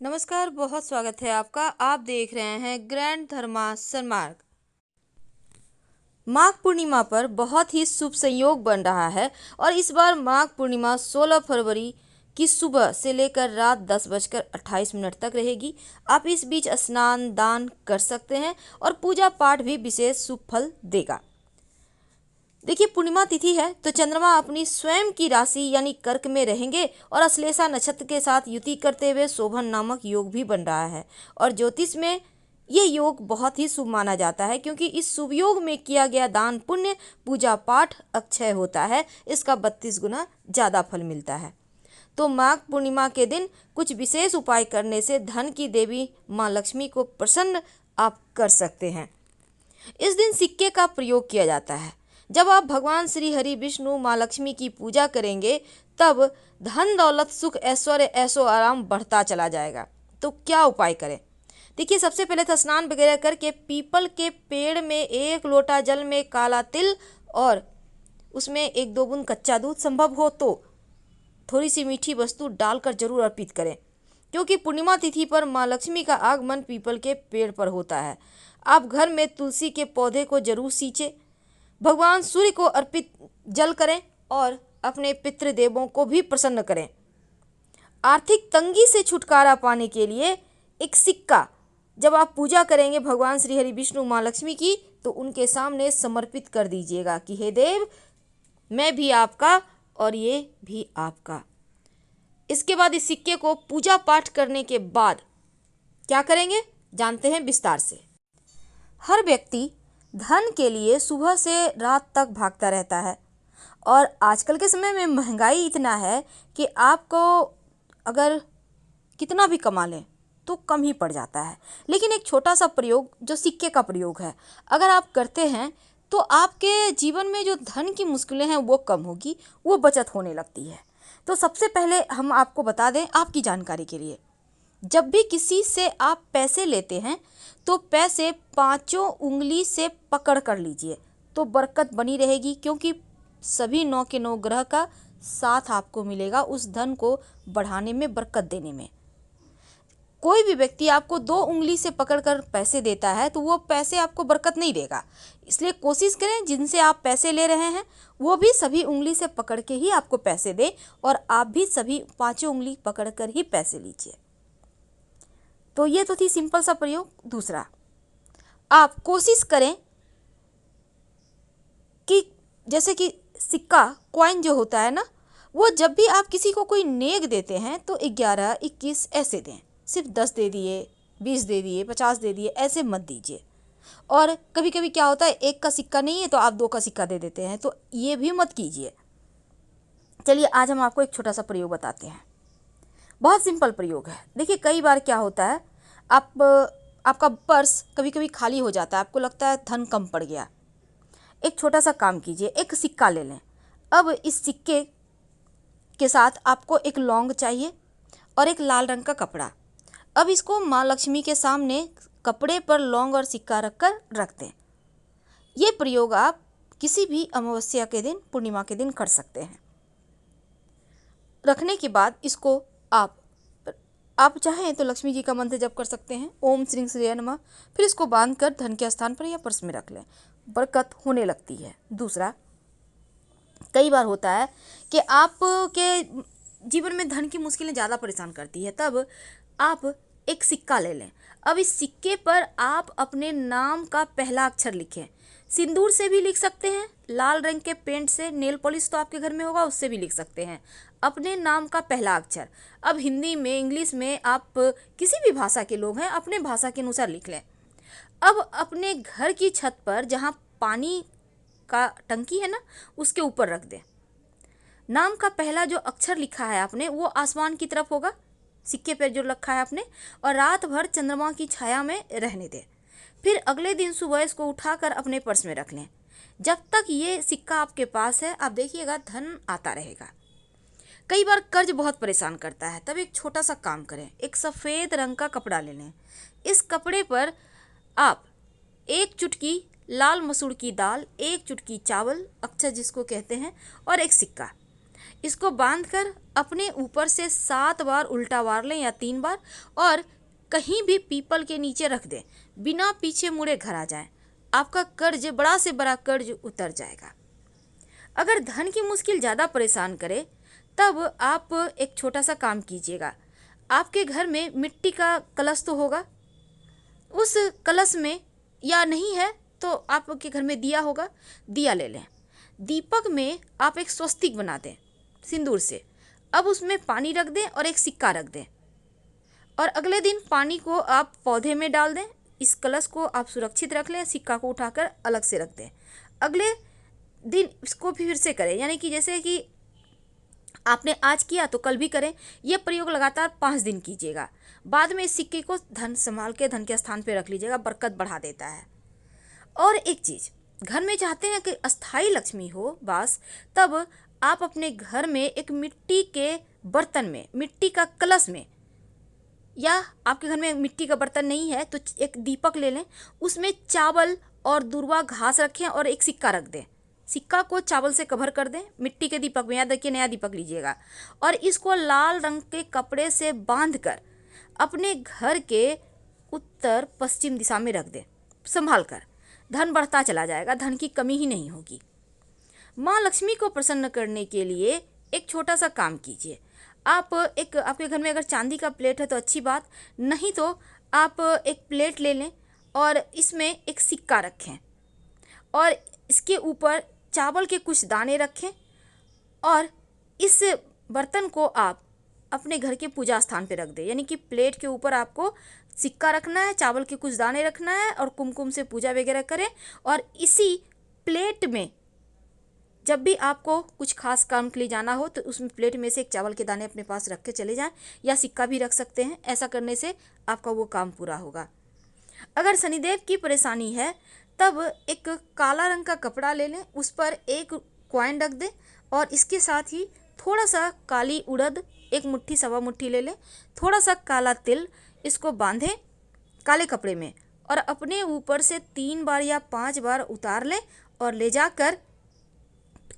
नमस्कार, बहुत स्वागत है आपका। आप देख रहे हैं ग्रैंड धर्मा सन्मार्ग। माघ पूर्णिमा पर बहुत ही शुभ संयोग बन रहा है और इस बार माघ पूर्णिमा 16 फरवरी की सुबह से लेकर रात 10:28 तक रहेगी। आप इस बीच स्नान दान कर सकते हैं और पूजा पाठ भी विशेष शुभ फल देगा। देखिए, पूर्णिमा तिथि है तो चंद्रमा अपनी स्वयं की राशि यानी कर्क में रहेंगे और अश्लेषा नक्षत्र के साथ युति करते हुए शोभन नामक योग भी बन रहा है। और ज्योतिष में ये योग बहुत ही शुभ माना जाता है क्योंकि इस शुभ योग में किया गया दान पुण्य पूजा पाठ अक्षय होता है, इसका 32 गुना ज़्यादा फल मिलता है। तो माघ पूर्णिमा के दिन कुछ विशेष उपाय करने से धन की देवी माँ लक्ष्मी को प्रसन्न आप कर सकते हैं। इस दिन सिक्के का प्रयोग किया जाता है। जब आप भगवान श्री हरि विष्णु माँ लक्ष्मी की पूजा करेंगे तब धन दौलत सुख ऐश्वर्य ऐशो आराम बढ़ता चला जाएगा। तो क्या उपाय करें? देखिए, सबसे पहले तो स्नान वगैरह करके पीपल के पेड़ में 1 लोटा जल में काला तिल और उसमें 1-2 बूंद कच्चा दूध, संभव हो तो थोड़ी सी मीठी वस्तु डालकर जरूर अर्पित करें क्योंकि पूर्णिमा तिथि पर माँ लक्ष्मी का आगमन पीपल के पेड़ पर होता है। आप घर में तुलसी के पौधे को जरूर सींचें, भगवान सूर्य को अर्पित जल करें और अपने पितृदेवों को भी प्रसन्न करें। आर्थिक तंगी से छुटकारा पाने के लिए एक सिक्का जब आप पूजा करेंगे भगवान श्री हरि विष्णु माँ लक्ष्मी की तो उनके सामने समर्पित कर दीजिएगा कि हे देव, मैं भी आपका और ये भी आपका। इसके बाद इस सिक्के को पूजा पाठ करने के बाद क्या करेंगे जानते हैं विस्तार से। हर व्यक्ति धन के लिए सुबह से रात तक भागता रहता है और आजकल के समय में महंगाई इतना है कि आपको अगर कितना भी कमा लें तो कम ही पड़ जाता है। लेकिन एक छोटा सा प्रयोग जो सिक्के का प्रयोग है, अगर आप करते हैं तो आपके जीवन में जो धन की मुश्किलें हैं वो कम होगी, वो बचत होने लगती है। तो सबसे पहले हम आपको बता दें आपकी जानकारी के लिए, जब भी किसी से आप पैसे लेते हैं तो पैसे 5 उंगली से पकड़ कर लीजिए तो बरकत बनी रहेगी क्योंकि सभी 9 के 9 ग्रह का साथ आपको मिलेगा उस धन को बढ़ाने में, बरकत देने में। कोई भी व्यक्ति आपको 2 उंगली से पकड़कर पैसे देता है तो वो पैसे आपको बरकत नहीं देगा। इसलिए कोशिश करें जिनसे आप पैसे ले रहे हैं वो भी सभी उंगली से पकड़ के ही आपको पैसे दें और आप भी सभी 5 उंगली पकड़कर ही पैसे लीजिए। तो ये तो थी सिंपल सा प्रयोग। दूसरा, आप कोशिश करें कि जैसे कि सिक्का कॉइन जो होता है ना, वो जब भी आप किसी को कोई नेक देते हैं तो 11, 21 ऐसे दें। सिर्फ 10 दे दिए, 20 दे दिए, 50 दे दिए, ऐसे मत दीजिए। और कभी कभी क्या होता है, 1 का सिक्का नहीं है तो आप 2 का सिक्का दे देते हैं, तो ये भी मत कीजिए। चलिए आज हम आपको एक छोटा सा प्रयोग बताते हैं। बहुत सिंपल प्रयोग है। देखिए, कई बार क्या होता है, आपका पर्स कभी कभी खाली हो जाता है, आपको लगता है धन कम पड़ गया। एक छोटा सा काम कीजिए, एक सिक्का ले लें। अब इस सिक्के के साथ आपको एक लौंग चाहिए और एक लाल रंग का कपड़ा। अब इसको माँ लक्ष्मी के सामने कपड़े पर लौंग और सिक्का रखकर रख दें। ये प्रयोग आप किसी भी अमावस्या के दिन, पूर्णिमा के दिन कर सकते हैं। रखने के बाद इसको आप चाहें तो लक्ष्मी जी का मंत्र जप कर सकते हैं, ओम श्री श्री नमः। फिर इसको बांधकर धन के स्थान पर या पर्स में रख लें, बरकत होने लगती है। दूसरा, कई बार होता है कि आपके जीवन में धन की मुश्किलें ज़्यादा परेशान करती है, तब आप एक सिक्का ले लें। अब इस सिक्के पर आप अपने नाम का पहला अक्षर लिखें। सिंदूर से भी लिख सकते हैं, लाल रंग के पेंट से, नेल पॉलिश तो आपके घर में होगा उससे भी लिख सकते हैं अपने नाम का पहला अक्षर। अब हिंदी में, इंग्लिश में, आप किसी भी भाषा के लोग हैं अपने भाषा के अनुसार लिख लें। अब अपने घर की छत पर जहाँ पानी का टंकी है ना, उसके ऊपर रख दें। नाम का पहला जो अक्षर लिखा है आपने वो आसमान की तरफ होगा, सिक्के पर जो रखा है आपने, और रात भर चंद्रमा की छाया में रहने दें। फिर अगले दिन सुबह इसको उठाकर अपने पर्स में रख लें। जब तक ये सिक्का आपके पास है आप देखिएगा धन आता रहेगा। कई बार कर्ज बहुत परेशान करता है, तब एक छोटा सा काम करें, एक सफ़ेद रंग का कपड़ा ले लें। इस कपड़े पर आप 1 चुटकी लाल मसूर की दाल, 1 चुटकी चावल, अक्षर जिसको कहते हैं, और एक सिक्का, इसको बांधकर अपने ऊपर से 7 बार उल्टा वार लें या 3 बार, और कहीं भी पीपल के नीचे रख दें। बिना पीछे मुड़े घर आ जाएं। आपका कर्ज, बड़ा से बड़ा कर्ज उतर जाएगा। अगर धन की मुश्किल ज़्यादा परेशान करे तब आप एक छोटा सा काम कीजिएगा। आपके घर में मिट्टी का कलश तो होगा, उस कलश में, या नहीं है तो आपके घर में दिया होगा, दिया ले लें। दीपक में आप एक स्वस्तिक बना दें सिंदूर से। अब उसमें पानी रख दें और एक सिक्का रख दें, और अगले दिन पानी को आप पौधे में डाल दें। इस कलश को आप सुरक्षित रख लें, सिक्का को उठाकर अलग से रख दें। अगले दिन इसको फिर से करें, यानी कि जैसे कि आपने आज किया तो कल भी करें। यह प्रयोग लगातार 5 दिन कीजिएगा। बाद में इस सिक्के को धन संभाल के धन के स्थान पर रख लीजिएगा, बरकत बढ़ा देता है। और एक चीज़, घर में चाहते हैं कि अस्थाई लक्ष्मी हो वास, तब आप अपने घर में एक मिट्टी के बर्तन में, मिट्टी का कलश में, या आपके घर में मिट्टी का बर्तन नहीं है तो एक दीपक ले लें, उसमें चावल और दूर्वा घास रखें और एक सिक्का रख दें। सिक्का को चावल से कवर कर दें मिट्टी के दीपक में। याद रखिए, नया दीपक लीजिएगा, और इसको लाल रंग के कपड़े से बांधकर अपने घर के उत्तर पश्चिम दिशा में रख दें संभाल कर। धन बढ़ता चला जाएगा, धन की कमी ही नहीं होगी। माँ लक्ष्मी को प्रसन्न करने के लिए एक छोटा सा काम कीजिए। आप एक, आपके घर में अगर चांदी का प्लेट है तो अच्छी बात, नहीं तो आप एक प्लेट ले लें और इसमें एक सिक्का रखें और इसके ऊपर चावल के कुछ दाने रखें, और इस बर्तन को आप अपने घर के पूजा स्थान पे रख दें। यानी कि प्लेट के ऊपर आपको सिक्का रखना है, चावल के कुछ दाने रखना है और कुमकुम से पूजा वगैरह करें। और इसी प्लेट में जब भी आपको कुछ खास काम के लिए जाना हो तो उसमें प्लेट में से एक चावल के दाने अपने पास रख के चले जाएं, या सिक्का भी रख सकते हैं। ऐसा करने से आपका वो काम पूरा होगा। अगर शनिदेव की परेशानी है तब एक काला रंग का कपड़ा ले लें, उस पर एक कॉइन रख दें, और इसके साथ ही थोड़ा सा काली उड़द, एक मुट्ठी सवा मुट्ठी ले लें, थोड़ा सा काला तिल, इसको बांधें काले कपड़े में और अपने ऊपर से 3 बार या 5 बार उतार लें और ले जाकर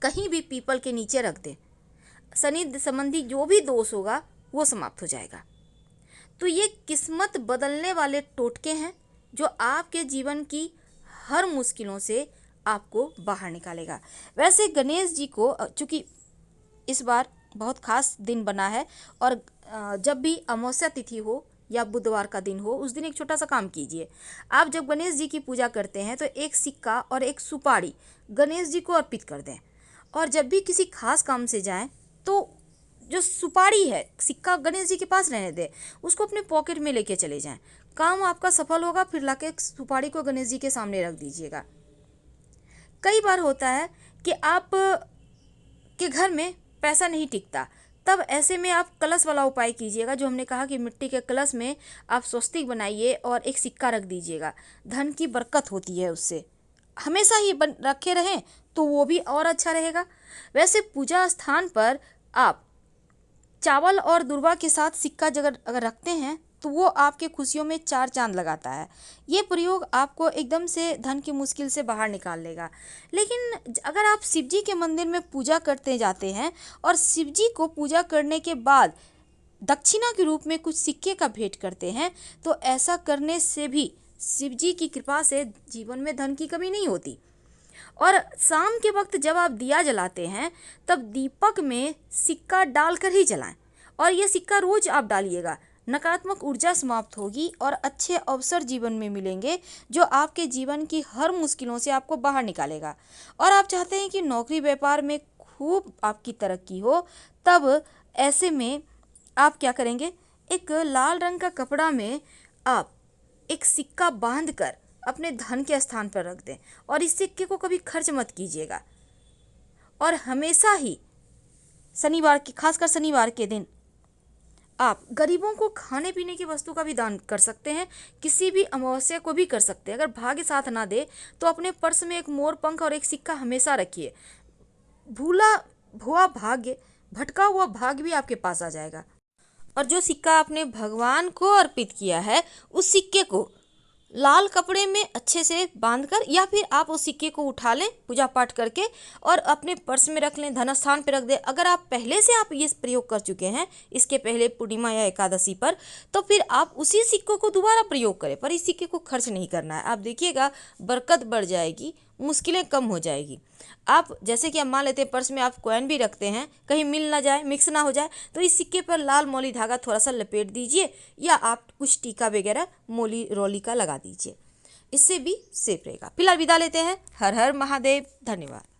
कहीं भी पीपल के नीचे रख दें। शनि संबंधी जो भी दोष होगा वो समाप्त हो जाएगा। तो ये किस्मत बदलने वाले टोटके हैं जो आपके जीवन की हर मुश्किलों से आपको बाहर निकालेगा। वैसे गणेश जी को, चूँकि इस बार बहुत खास दिन बना है, और जब भी अमावस्या तिथि हो या बुधवार का दिन हो, उस दिन एक छोटा सा काम कीजिए। आप जब गणेश जी की पूजा करते हैं तो एक सिक्का और एक सुपारी गणेश जी को अर्पित कर दें, और जब भी किसी खास काम से जाएं तो जो सुपारी है, सिक्का गणेश जी के पास रहने दें, उसको अपने पॉकेट में लेके चले जाएं। काम आपका सफल होगा। फिर लाके सुपारी को गणेश जी के सामने रख दीजिएगा। कई बार होता है कि आप के घर में पैसा नहीं टिकता, तब ऐसे में आप कलश वाला उपाय कीजिएगा, जो हमने कहा कि मिट्टी के कलश में आप स्वस्तिक बनाइए और एक सिक्का रख दीजिएगा। धन की बरकत होती है उससे, हमेशा ही रखे रहें तो वो भी और अच्छा रहेगा। वैसे पूजा स्थान पर आप चावल और दूर्वा के साथ सिक्का अगर रखते हैं तो वो आपके खुशियों में 4 चांद लगाता है। ये प्रयोग आपको एकदम से धन की मुश्किल से बाहर निकाल लेगा। लेकिन अगर आप शिव जी के मंदिर में पूजा करते जाते हैं और शिव जी को पूजा करने के बाद दक्षिणा के रूप में कुछ सिक्के का भेंट करते हैं, तो ऐसा करने से भी शिव जी की कृपा से जीवन में धन की कमी नहीं होती। और शाम के वक्त जब आप दिया जलाते हैं तब दीपक में सिक्का डालकर ही जलाएं, और यह सिक्का रोज आप डालिएगा। नकारात्मक ऊर्जा समाप्त होगी और अच्छे अवसर जीवन में मिलेंगे, जो आपके जीवन की हर मुश्किलों से आपको बाहर निकालेगा। और आप चाहते हैं कि नौकरी व्यापार में खूब आपकी तरक्की हो, तब ऐसे में आप क्या करेंगे, एक लाल रंग का कपड़ा में आप एक सिक्का बांधकर अपने धन के स्थान पर रख दें, और इस सिक्के को कभी खर्च मत कीजिएगा। और हमेशा ही शनिवार की, खासकर शनिवार के दिन आप गरीबों को खाने पीने की वस्तु का भी दान कर सकते हैं। किसी भी अमावस्या को भी कर सकते हैं। अगर भाग्य साथ ना दे तो अपने पर्स में एक मोर पंख और एक सिक्का हमेशा रखिए। भूला हुआ भाग्य, भटका हुआ भाग्य भी आपके पास आ जाएगा। और जो सिक्का आपने भगवान को अर्पित किया है, उस सिक्के को लाल कपड़े में अच्छे से बांधकर, या फिर आप उस सिक्के को उठा लें पूजा पाठ करके और अपने पर्स में रख लें, धन स्थान पर रख दें। अगर आप पहले से आप ये प्रयोग कर चुके हैं इसके पहले पूर्णिमा या एकादशी पर, तो फिर आप उसी सिक्कों को दोबारा प्रयोग करें, पर इस सिक्के को खर्च नहीं करना है। आप देखिएगा बरकत बढ़ जाएगी, मुश्किलें कम हो जाएगी। आप जैसे कि हम मान लेते हैं पर्स में आप कॉइन भी रखते हैं, कहीं मिल ना जाए, मिक्स ना हो जाए, तो इस सिक्के पर लाल मौली धागा थोड़ा सा लपेट दीजिए, या आप कुछ टीका वगैरह मोली रोली का लगा दीजिए, इससे भी सेफ रहेगा। फिलहाल विदा लेते हैं। हर हर महादेव। धन्यवाद।